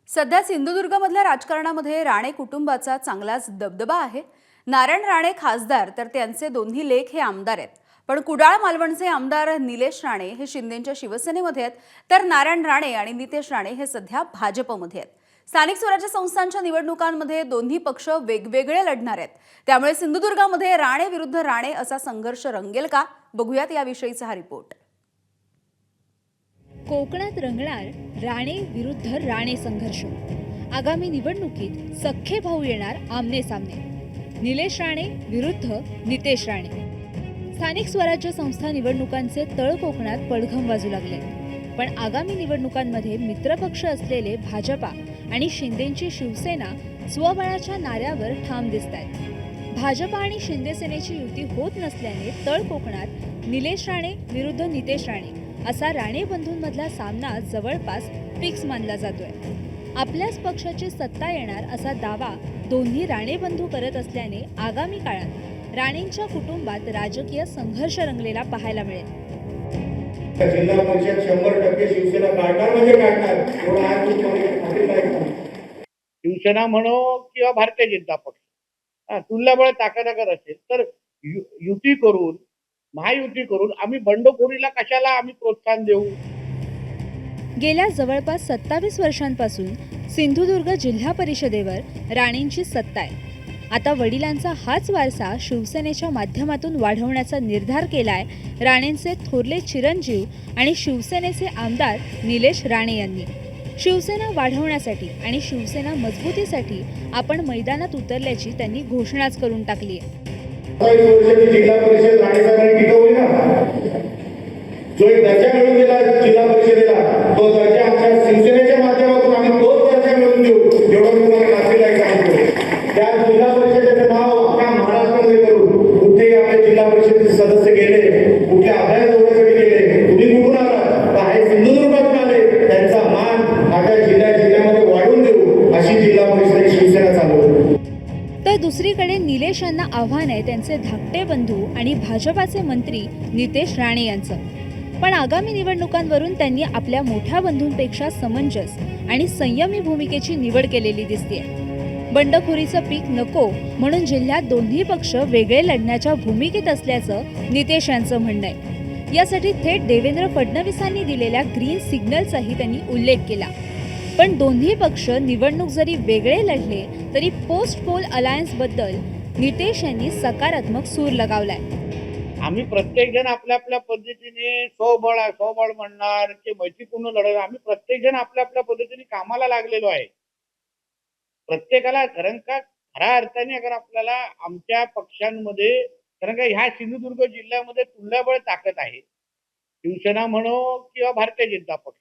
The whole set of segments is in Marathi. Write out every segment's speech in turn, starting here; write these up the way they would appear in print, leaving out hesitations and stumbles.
सध्या सिंधुदुर्गमधल्या राजकारणामध्ये राणे कुटुंबाचा चांगलाच दबदबा आहे। नारायण राणे खासदार तर त्यांचे दोन्ही लेक हे आमदार आहेत। पण कुडाळ मालवणचे आमदार निलेश राणे हे शिंदेंच्या शिवसेनेमध्ये आहेत, तर नारायण राणे आणि नितेश राणे हे सध्या भाजपमध्ये आहेत। स्थानिक स्वराज्य संस्थांच्या निवडणुकांमध्ये दोन्ही पक्ष वेगवेगळे लढणार आहेत। त्यामुळे सिंधुदुर्गामध्ये राणे विरुद्ध राणे असा संघर्ष रंगेल का, बघूयात याविषयीचा हा रिपोर्ट। कोकणात रंगणार राणे विरुद्ध राणे संघर्ष। आगामी निवडणुकीत सख्खे भाऊ येणार आमने सामने। निलेश राणे विरुद्ध नितेश राणे। स्थानिक स्वराज्य संस्था निवडणुकांचे तळ कोकणात पडघम वाजू लागले, पण आगामी निवडणुकांमध्ये मित्रपक्ष असलेले भाजपा आणि शिंदेची शिवसेना स्वबळाच्या नाऱ्यावर ठाम दिसतात। भाजपा आणि शिंदे सेनेची युती होत नसल्याने तळ कोकणात निलेश राणे विरुद्ध नितेश राणे असा राणे बंधूंमधला सामना जवळपास फिक्स मानला जातोय। आपल्याच पक्षाची सत्ता येणार असा दावा दोन्ही राणे बंधू करत असल्याने आगामी काळात राणेंच्या कुटुंबात राजकीय संघर्ष रंगलेला पाहायला मिळेल। जिल्हा परिषद 100% शिवसेना काढणार म्हणजे काढणार, एवढा आज शिवसेना म्हणो किंवा भारतीय जनता पक्ष तुल्यबळ ताकदगर असेल तर युती करून महायुती करून आम्ही बंडखोरीला कशाला आम्ही प्रोत्साहन देऊ। गेल्या जवळपास 27 वर्षांपासून सिंधुदुर्ग जिल्हा परिषदेवर राणेंची सत्ता आहे। आता वडिलांचा हाच वारसा शिवसेनेच्या माध्यमातून वाढवण्याचा निर्धार केलाय राणेंचे थोरले चिरंजीव आणि शिवसेनेचे आमदार निलेश राणे यांनी। शिवसेना वाढवण्यासाठी आणि शिवसेना मजबूतीसाठी आपण मैदानात उतरल्याची त्यांनी घोषणाच करून टाकली आहे। जिल्हा परिषद राणेचा टिकवली ना, जो एक दर्जा मिळून दिला जिल्हा परिषदेला, तो दर्जा आमच्या शिवसेनेच्या माध्यमातून आम्ही तोच दर्जा मिळवून देऊ, एवढं मी तुम्हाला खात्रीलायक सांगतो। त्या जिल्हा परिषदेचं नाव अख्ख्या महाराष्ट्रामध्ये करून कुठेही आपले जिल्हा परिषदेचे सदस्य गेले, कुठल्या अभ्यास दौऱ्यासाठी गेले, तुम्ही कुठून आला तर हे सिंधुदुर्गातून आले, त्यांचा मान आपल्या जिल्ह्यामध्ये वाढवून देऊ, अशी जिल्हा परिषद शिवसेना चालवते। तर दुसरीकडे निलेश यांना आव्हान आहे त्यांचे धाकटे बंधू आणि भाजपाचे मंत्री नितेश राणे यांचं। पण आगामी निवडणुकांवरून त्यांनी आपल्या मोठ्या बंधूंपेक्षा समंजस आणि संयमी भूमिकेची निवड केलेली दिसतेय। बंडखोरीचं पीक नको म्हणून जिल्ह्यात दोन्ही पक्ष वेगळे लढण्याच्या भूमिकेत असल्याचं नितेश यांचं म्हणणं आहे। यासाठी थेट देवेंद्र फडणवीसांनी दिलेल्या ग्रीन सिग्नलचाही त्यांनी उल्लेख केला। पण दोन्ही पक्ष निवडणूक जरी वेगळे लढले तरी पोस्ट पोल अलायन्स बद्दल नितेश यांनी सकारात्मक सूर लगावलाय। आम्ही प्रत्येक जण आपल्या आपल्या पद्धतीने स्वबळ म्हणणार की मैत्रीपूर्ण लढत, आम्ही प्रत्येक जण आपल्या आपल्या पद्धतीने कामाला लागलेलो आहे। प्रत्येकाला खऱ्या अर्थाने अगर आपल्याला आमच्या पक्षांमध्ये, कारण का ह्या सिंधुदुर्ग जिल्ह्यामध्ये तुल्यबळ ताकद आहे। शिवसेना म्हणो किंवा भारतीय जनता पक्ष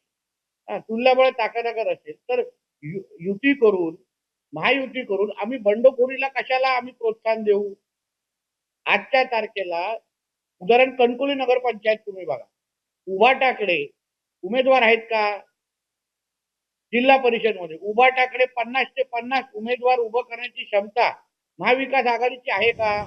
तुल्यबळ ताकदगर असेल तर युती करून महायुती करून आम्ही बंडखोरीला कशाला आम्ही प्रोत्साहन देऊ। आजच्या तारखेला उदाहरण कणकवली नगरपंचायत तुम्ही बघा, उभाटाकडे उमेदवार आहेत का? जिल्हा परिषदमध्ये उभाटाकडे 50 ते 50 उमेदवार उभं करण्याची क्षमता महाविकास आघाडीची आहे का?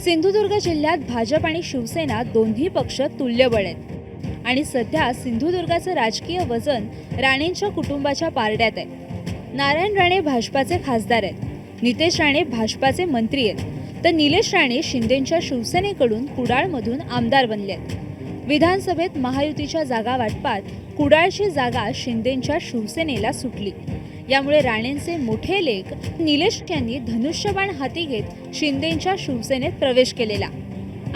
सिंधुदुर्ग जिल्ह्यात भाजप आणि शिवसेना दोन्ही पक्ष तुल्यबळ आहेत आणि सध्या सिंधुदुर्गाचं राजकीय वजन राणेंच्या कुटुंबाच्या पारड्यात आहे। नारायण राणे भाजपाचे खासदार आहेत, नितेश राणे भाजपाचे मंत्री आहेत, तर निलेश राणे शिंदेच्या शिवसेनेकडून कुडाळमधून आमदार बनले आहेत। विधानसभेत महायुतीच्या जागा वाटपात कुडाळची जागा शिंदेच्या शिवसेनेला सुटली। यामुळे राणेंचे मोठे लेक निलेश यांनी धनुष्यबाण हाती घेत शिंदेच्या शिवसेनेत प्रवेश केलेला।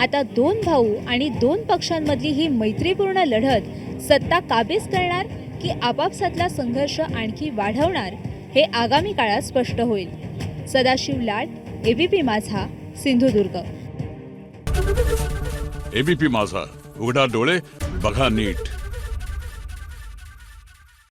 आता दोन भाऊ आणि दोन पक्षांमधली ही मैत्रीपूर्ण लढत सत्ता काबीज करणार की आपापसातला संघर्ष आणखी वाढवणार हे आगामी काळात स्पष्ट होईल। सदाशिव लाड, एबीपी माझा, सिंधुदुर्ग। एबीपी माझा, उघडा डोळे बघा नीट।